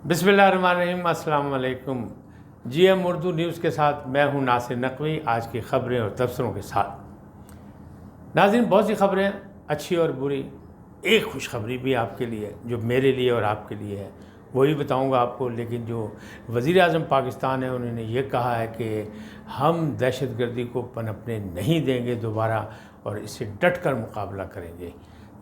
بسم اللہ الرحمن الرحیم۔ السلام علیکم۔ جی ایم اردو نیوز کے ساتھ میں ہوں ناصر نقوی، آج کی خبریں اور تبصروں کے ساتھ۔ ناظرین، بہت سی خبریں اچھی اور بری، ایک خوشخبری بھی آپ کے لیے جو میرے لیے اور آپ کے لیے ہے، وہی بتاؤں گا آپ کو۔ لیکن جو وزیر اعظم پاکستان ہے، انہوں نے یہ کہا ہے کہ ہم دہشت گردی کو پنپنے نہیں دیں گے دوبارہ، اور اس سے ڈٹ کر مقابلہ کریں گے،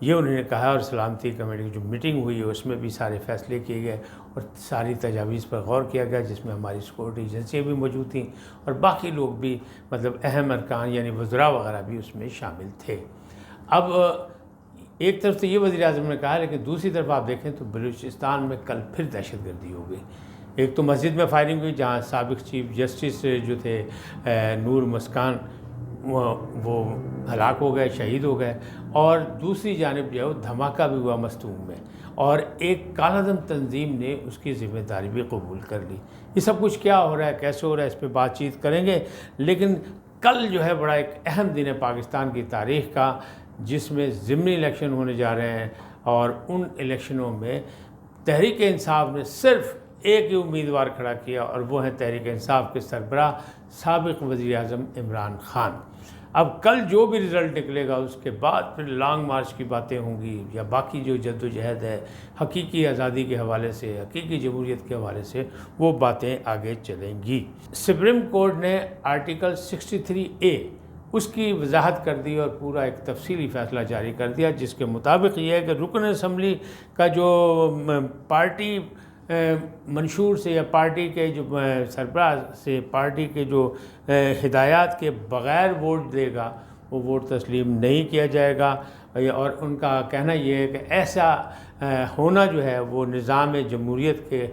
یہ انہوں نے کہا۔ اور سلامتی کمیٹی کی جو میٹنگ ہوئی ہے اس میں بھی سارے فیصلے کیے گئے اور ساری تجاویز پر غور کیا گیا، جس میں ہماری سیکورٹی ایجنسیاں بھی موجود تھیں اور باقی لوگ بھی، مطلب اہم ارکان یعنی وزراء وغیرہ بھی اس میں شامل تھے۔ اب ایک طرف تو یہ وزیر اعظم نے کہا، لیکن دوسری طرف آپ دیکھیں تو بلوچستان میں کل پھر دہشت گردی ہو گئی۔ ایک تو مسجد میں فائرنگ ہوئی جہاں سابق چیف جسٹس جو تھے نور مسکان، وہ ہلاک ہو گئے، شہید ہو گئے، اور دوسری جانب جو ہے وہ دھماکہ بھی ہوا مستونگ میں، اور ایک کالعدم تنظیم نے اس کی ذمہ داری بھی قبول کر لی۔ یہ سب کچھ کیا ہو رہا ہے، کیسے ہو رہا ہے، اس پہ بات چیت کریں گے۔ لیکن کل جو ہے بڑا ایک اہم دن ہے پاکستان کی تاریخ کا، جس میں ضمنی الیکشن ہونے جا رہے ہیں، اور ان الیکشنوں میں تحریک انصاف نے صرف ایک ہی امیدوار کھڑا کیا، اور وہ ہیں تحریک انصاف کے سربراہ سابق وزیر اعظم عمران خان۔ اب کل جو بھی رزلٹ نکلے گا اس کے بعد پھر لانگ مارچ کی باتیں ہوں گی، یا باقی جو جد و جہد ہے حقیقی آزادی کے حوالے سے، حقیقی جمہوریت کے حوالے سے، وہ باتیں آگے چلیں گی۔ سپریم کورٹ نے آرٹیکل 63A اس کی وضاحت کر دی اور پورا ایک تفصیلی فیصلہ جاری کر دیا، جس کے مطابق یہ ہے کہ رکن اسمبلی کا جو پارٹی منشور سے یا پارٹی کے جو سربراہ سے پارٹی کے جو ہدایات کے بغیر ووٹ دے گا، وہ ووٹ تسلیم نہیں کیا جائے گا۔ اور ان کا کہنا یہ ہے کہ ایسا ہونا جو ہے وہ نظام جمہوریت کے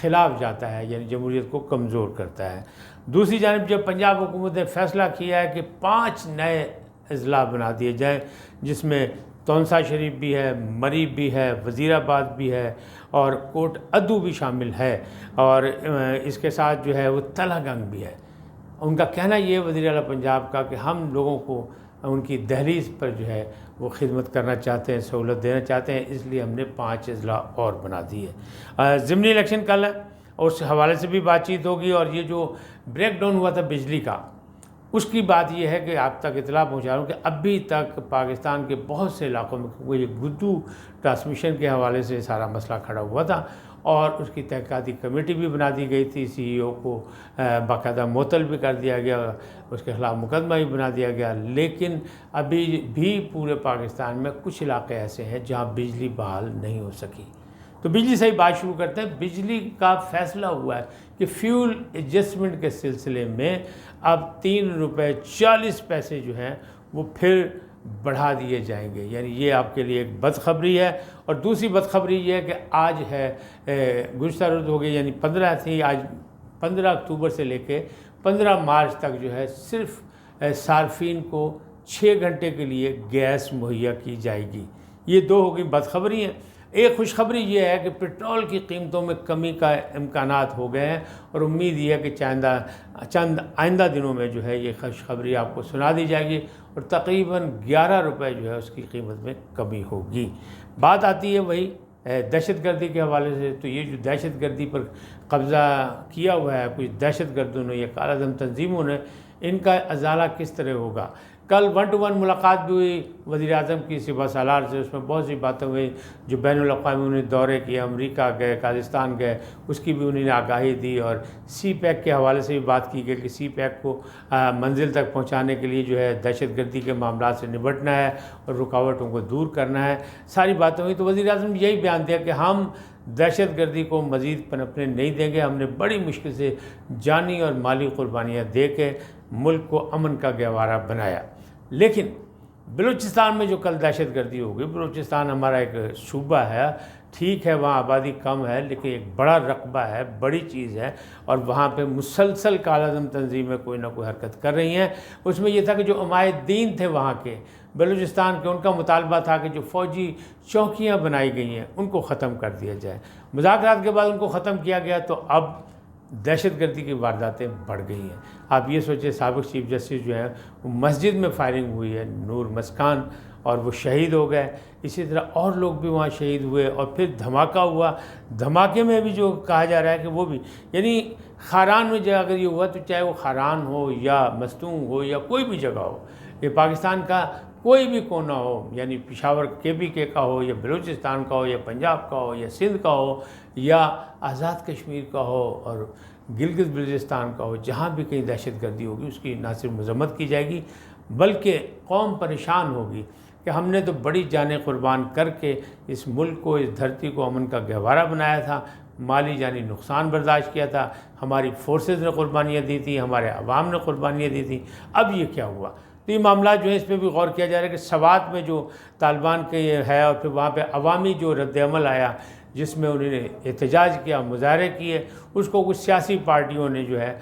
خلاف جاتا ہے، یعنی جمہوریت کو کمزور کرتا ہے۔ دوسری جانب جب پنجاب حکومت نے فیصلہ کیا ہے کہ 5 نئے اضلاع بنا دیے جائیں، جس میں تونسا شریف بھی ہے، مریب بھی ہے، وزیر آباد بھی ہے، اور کوٹ ادو بھی شامل ہے، اور اس کے ساتھ جو ہے وہ تلہ گنگ بھی ہے۔ ان کا کہنا یہ وزیر اعلیٰ پنجاب کا کہ ہم لوگوں کو ان کی دہلیز پر جو ہے وہ خدمت کرنا چاہتے ہیں، سہولت دینا چاہتے ہیں، اس لیے ہم نے 5 اضلاع اور بنا دی ہے۔ ضمنی الیکشن کل ہے اور اس حوالے سے بھی بات چیت ہوگی۔ اور یہ جو بریک ڈاؤن ہوا تھا بجلی کا، اس کی بات یہ ہے کہ آپ تک اطلاع پہنچا رہا ہوں کہ ابھی تک پاکستان کے بہت سے علاقوں میں یہ گدو ٹرانسمیشن کے حوالے سے سارا مسئلہ کھڑا ہوا تھا، اور اس کی تحقیقاتی کمیٹی بھی بنا دی گئی تھی، سی ای او کو باقاعدہ معطل بھی کر دیا گیا، اس کے خلاف مقدمہ بھی بنا دیا گیا۔ لیکن ابھی بھی پورے پاکستان میں کچھ علاقے ایسے ہیں جہاں بجلی بحال نہیں ہو سکی۔ تو بجلی سے ہی بات شروع کرتے ہیں۔ بجلی کا فیصلہ ہوا ہے کہ فیول ایڈجسٹمنٹ کے سلسلے میں اب 3 روپے 40 پیسے جو ہیں وہ پھر بڑھا دیے جائیں گے، یعنی یہ آپ کے لیے ایک بدخبری ہے۔ اور دوسری بدخبری یہ ہے کہ آج ہے گزشتہ روز ہو گئی، یعنی 15 تھی، آج 15 اکتوبر سے لے کے 15 مارچ تک جو ہے صرف صارفین کو 6 گھنٹے کے لیے گیس مہیا کی جائے گی۔ یہ 2 ہو گئی بدخبری ہیں۔ ایک خوشخبری یہ ہے کہ پٹرول کی قیمتوں میں کمی کا امکانات ہو گئے ہیں، اور امید یہ ہے کہ چند آئندہ دنوں میں جو ہے یہ خوشخبری آپ کو سنا دی جائے گی، اور تقریباً 11 روپے جو ہے اس کی قیمت میں کمی ہوگی۔ بات آتی ہے وہی دہشت گردی کے حوالے سے۔ تو یہ جو دہشت گردی پر قبضہ کیا ہوا ہے کچھ دہشت گردوں نے یا کالعدم تنظیموں نے، ان کا ازالہ کس طرح ہوگا؟ کل 1 to 1 ملاقات بھی ہوئی وزیر اعظم کی سپہ سالار سے، اس میں بہت سی باتیں ہوئی، جو بین الاقوامی انہوں نے دورے کیے، امریکہ گئے، قازقستان گئے، اس کی بھی انہوں نے آگاہی دی، اور سی پیک کے حوالے سے بھی بات کی گئی کہ سی پیک کو منزل تک پہنچانے کے لیے جو ہے دہشت گردی کے معاملات سے نمٹنا ہے اور رکاوٹوں کو دور کرنا ہے، ساری باتیں ہوئی۔ تو وزیر اعظم نے یہی بیان دیا کہ ہم دہشت گردی کو مزید پنپنے نہیں دیں گے، ہم نے بڑی مشکل سے جانی اور مالی قربانیاں دے کے ملک کو امن کا گہوارہ بنایا۔ لیکن بلوچستان میں جو کل دہشت گردی ہو گئی، بلوچستان ہمارا ایک صوبہ ہے، ٹھیک ہے وہاں آبادی کم ہے، لیکن ایک بڑا رقبہ ہے، بڑی چیز ہے، اور وہاں پہ مسلسل کالعدم تنظیمیں کوئی نہ کوئی حرکت کر رہی ہیں۔ اس میں یہ تھا کہ جو عمائد دین تھے وہاں کے بلوچستان کے، ان کا مطالبہ تھا کہ جو فوجی چوکیاں بنائی گئی ہیں ان کو ختم کر دیا جائے۔ مذاکرات کے بعد ان کو ختم کیا گیا، تو اب دہشت گردی کی وارداتیں بڑھ گئی ہیں۔ آپ یہ سوچیں سابق چیف جسٹس جو ہیں وہ مسجد میں فائرنگ ہوئی ہے، نور مسکان، اور وہ شہید ہو گئے، اسی طرح اور لوگ بھی وہاں شہید ہوئے، اور پھر دھماکہ ہوا، دھماکے میں بھی جو کہا جا رہا ہے کہ وہ بھی، یعنی خاران میں جو اگر یہ ہوا تو چاہے وہ خاران ہو یا مستونگ ہو یا کوئی بھی جگہ ہو، یہ پاکستان کا کوئی بھی کونا ہو، یعنی پشاور کے کا ہو یا بلوچستان کا ہو یا پنجاب کا ہو یا سندھ کا ہو یا آزاد کشمیر کا ہو اور گلگت بلتستان کا ہو، جہاں بھی کہیں دہشت گردی ہوگی اس کی نہ صرف مذمت کی جائے گی بلکہ قوم پریشان ہوگی کہ ہم نے تو بڑی جانیں قربان کر کے اس ملک کو، اس دھرتی کو امن کا گہوارہ بنایا تھا، مالی جانی نقصان برداشت کیا تھا، ہماری فورسز نے قربانیاں دی تھیں، ہمارے عوام نے قربانیاں دی تھیں، اب یہ کیا ہوا؟ تو یہ معاملات جو ہیں اس پہ بھی غور کیا جا رہا ہے کہ سوات میں جو طالبان کے یہ ہے اور پھر وہاں پہ عوامی جو رد عمل آیا جس میں انہوں نے احتجاج کیا، مظاہرے کیے، اس کو کچھ سیاسی پارٹیوں نے جو ہے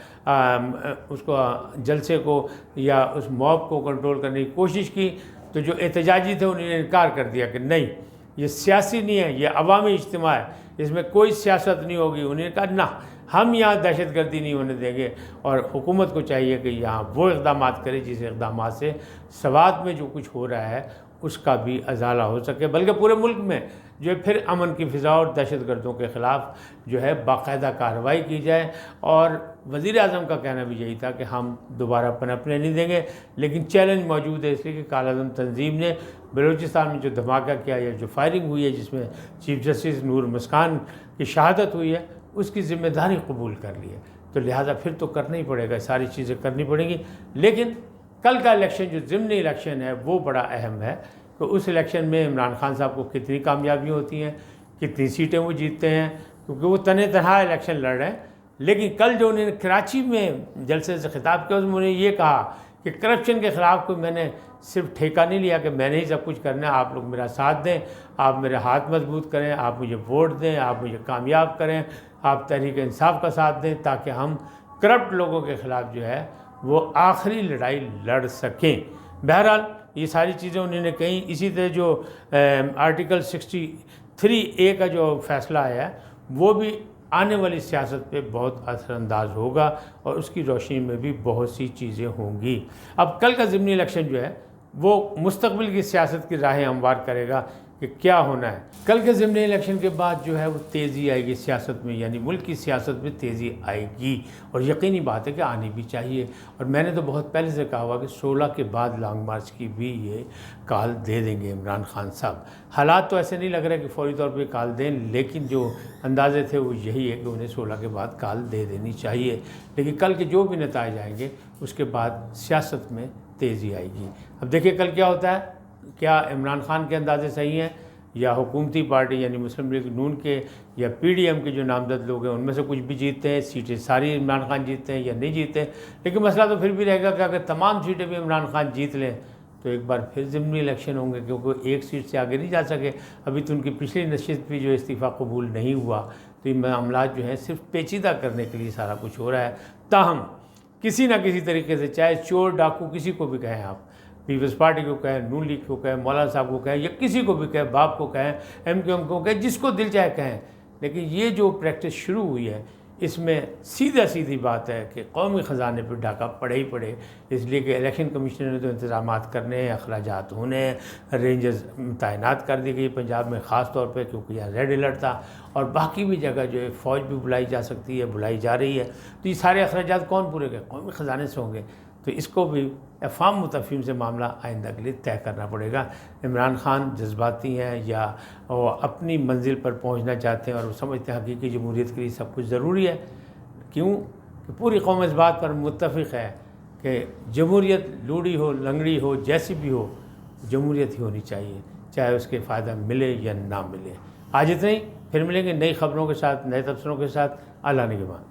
اس کو جلسے کو یا اس موب کو کنٹرول کرنے کی کوشش کی، تو جو احتجاجی تھے انہوں نے انکار کر دیا کہ نہیں یہ سیاسی نہیں ہے، یہ عوامی اجتماع ہے، اس میں کوئی سیاست نہیں ہوگی۔ انہوں نے کہا نہ، ہم یہاں دہشت گردی نہیں ہونے دیں گے، اور حکومت کو چاہیے کہ یہاں وہ اقدامات کرے جس اقدامات سے سوات میں جو کچھ ہو رہا ہے اس کا بھی ازالہ ہو سکے، بلکہ پورے ملک میں جو ہے پھر امن کی فضا اور دہشت گردوں کے خلاف جو ہے باقاعدہ کارروائی کی جائے۔ اور وزیر اعظم کا کہنا بھی یہی تھا کہ ہم دوبارہ پنپنے نہیں دیں گے، لیکن چیلنج موجود ہے اس لیے کہ کالعدم تنظیم نے بلوچستان میں جو دھماکہ کیا یا جو فائرنگ ہوئی ہے جس میں چیف جسٹس نور مسکان کی شہادت ہوئی ہے، اس کی ذمہ داری قبول کر لی ہے، تو لہٰذا پھر تو کرنا ہی پڑے گا، ساری چیزیں کرنی پڑیں گی۔ لیکن کل کا الیکشن جو ضمنی الیکشن ہے وہ بڑا اہم ہے کہ اس الیکشن میں عمران خان صاحب کو کتنی کامیابیاں ہوتی ہیں، کتنی سیٹیں وہ جیتتے ہیں، کیونکہ وہ تنہا الیکشن لڑ رہے ہیں۔ لیکن کل جو انہوں نے کراچی میں جلسے سے خطاب کیا اس میں انہوں نے یہ کہا کہ کرپشن کے خلاف کوئی میں نے صرف ٹھیکہ نہیں لیا کہ میں نے ہی سب کچھ کرنا ہے، آپ لوگ میرا ساتھ دیں، آپ میرے ہاتھ مضبوط کریں، آپ مجھے ووٹ دیں، آپ مجھے کامیاب کریں، آپ تحریک انصاف کا ساتھ دیں تاکہ ہم کرپٹ لوگوں کے خلاف جو ہے وہ آخری لڑائی لڑ سکیں۔ بہرحال یہ ساری چیزیں انہوں نے کہیں۔ اسی طرح جو آرٹیکل 63A کا جو فیصلہ آیا ہے وہ بھی آنے والی سیاست پہ بہت اثر انداز ہوگا اور اس کی روشنی میں بھی بہت سی چیزیں ہوں گی۔ اب کل کا ضمنی الیکشن جو ہے وہ مستقبل کی سیاست کی راہیں ہموار کرے گا کہ کیا ہونا ہے۔ کل کے ضمنی الیکشن کے بعد جو ہے وہ تیزی آئے گی سیاست میں، یعنی ملک کی سیاست میں تیزی آئے گی، اور یقینی بات ہے کہ آنی بھی چاہیے۔ اور میں نے تو بہت پہلے سے کہا ہوا کہ 16 کے بعد لانگ مارچ کی بھی یہ کال دے دیں گے عمران خان صاحب۔ حالات تو ایسے نہیں لگ رہے کہ فوری طور پہ کال دیں، لیکن جو اندازے تھے وہ یہی ہے کہ انہیں 16 کے بعد کال دے دینی چاہیے۔ لیکن کل کے جو بھی نتائج آئیں گے اس کے بعد سیاست میں تیزی آئے گی۔ اب دیکھیے کل کیا ہوتا ہے، کیا عمران خان کے اندازے صحیح ہیں یا حکومتی پارٹی یعنی مسلم لیگ نون کے یا PDM کے جو نامزد لوگ ہیں ان میں سے کچھ بھی جیتتے ہیں، سیٹیں ساری عمران خان جیتتے ہیں یا نہیں جیتتے۔ لیکن مسئلہ تو پھر بھی رہے گا کہ اگر تمام سیٹیں بھی عمران خان جیت لیں تو ایک بار پھر ضمنی الیکشن ہوں گے، کیونکہ ایک سیٹ سے آگے نہیں جا سکے۔ ابھی تو ان کی پچھلی نشست بھی جو استعفیٰ قبول نہیں ہوا، تو یہ معاملات جو ہیں صرف پیچیدہ کرنے کے لیے سارا کچھ ہو رہا ہے۔ تاہم کسی نہ کسی طریقے سے، چاہے چور ڈاکو کسی کو بھی کہیں، آپ پیپلز پارٹی کو کہیں، نون لیگ کو کہیں، مولانا صاحب کو کہیں، یا کسی کو بھی کہیں، باپ کو کہیں، MQM کو کہیں، جس کو دل چاہے کہیں، لیکن یہ جو پریکٹس شروع ہوئی ہے اس میں سیدھی بات ہے کہ قومی خزانے پہ ڈاکہ پڑے ہی پڑے، اس لیے کہ الیکشن کمیشن نے تو انتظامات کرنے ہیں، اخراجات ہونے ہیں، رینجز تعینات کر دی گئی پنجاب میں خاص طور پہ کیونکہ یہاں ریڈ الرٹ تھا، اور باقی بھی جگہ جو ہے فوج بھی بلائی جا سکتی ہے، بلائی جا رہی ہے۔ تو یہ سارے اخراجات کون پورے گئے؟ قومی خزانے سے ہوں گے۔ تو اس کو بھی افہام متفہیم سے معاملہ آئندہ کے لیے طے کرنا پڑے گا۔ عمران خان جذباتی ہیں یا وہ اپنی منزل پر پہنچنا چاہتے ہیں اور وہ سمجھتے ہیں حقیقی جمہوریت کے لیے سب کچھ ضروری ہے؟ کیوں کہ پوری قوم اس بات پر متفق ہے کہ جمہوریت لوڑی ہو، لنگڑی ہو، جیسی بھی ہو، جمہوریت ہی ہونی چاہیے، چاہے اس کے فائدہ ملے یا نہ ملے۔ آج اتنا ہی، پھر ملیں گے نئی خبروں کے ساتھ، نئے تبصروں کے ساتھ۔ اللہ نگہبان۔